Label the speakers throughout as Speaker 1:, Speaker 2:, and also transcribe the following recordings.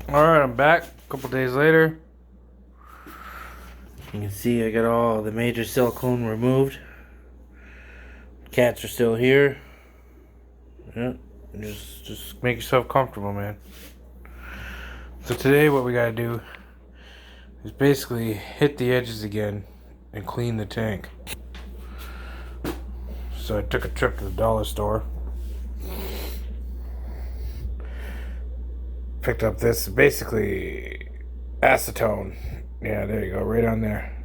Speaker 1: Alright, I'm back a couple days later. You can see I got all the major silicone removed. Cats are still here. Yeah, just make yourself comfortable, man. So today what we gotta do is basically hit the edges again and clean the tank. So I took a trip to the dollar store. Picked up this, basically acetone. Yeah, there you go, right on there.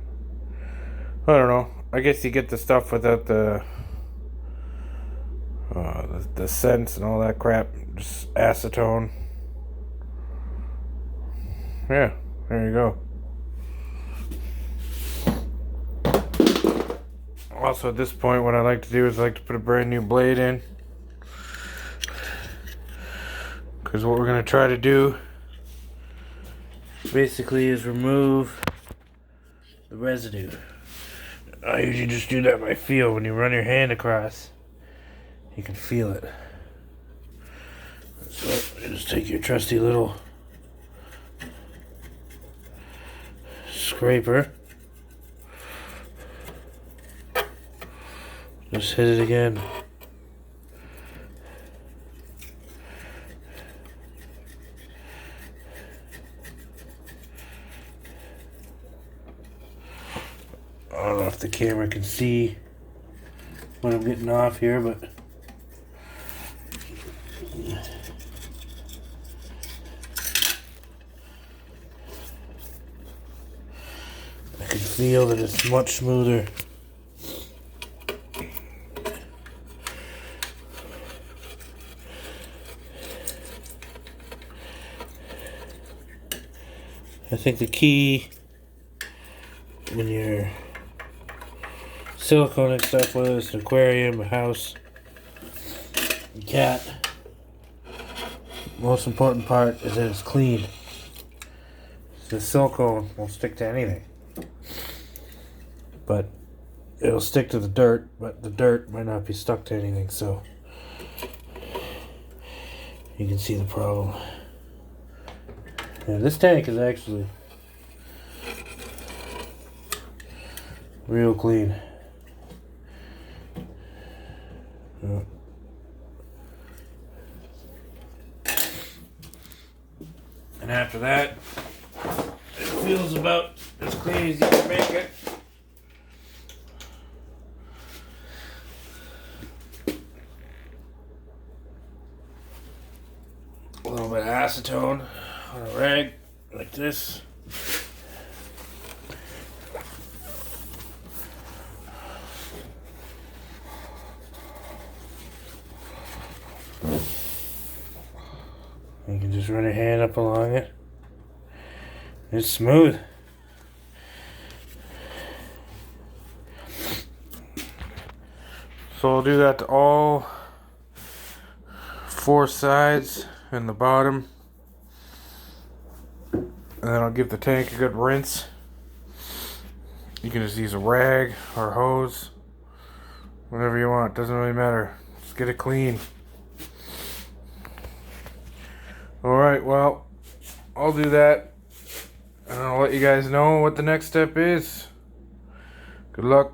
Speaker 1: I don't know. I guess you get the stuff without the scents and all that crap. Just acetone. Yeah, there you go. Also, at this point, what I like to do is I like to put a brand new blade in. Because what we're going to try to do basically is remove the residue. I usually just do that by feel. When you run your hand across, you can feel it. So you just take your trusty little scraper. Just hit it again. I don't know if the camera can see what I'm getting off here, but I can feel that it's much smoother. I think the key when you're siliconing stuff, whether it's an aquarium, a house, a cat, most important part is that it's clean. The silicone won't stick to anything, but it'll stick to the dirt, but the dirt might not be stuck to anything, so you can see the problem. Yeah, this tank is actually real clean. And after that, it feels about as clean as you can make it. A little bit of acetone on a rag like this. You can just run your hand up along it. It's smooth. So I'll do that to all 4 sides and the bottom. And then I'll give the tank a good rinse. You can just use a rag or a hose. Whatever you want, doesn't really matter. Just get it clean. Alright, well, I'll do that. And I'll let you guys know what the next step is. Good luck.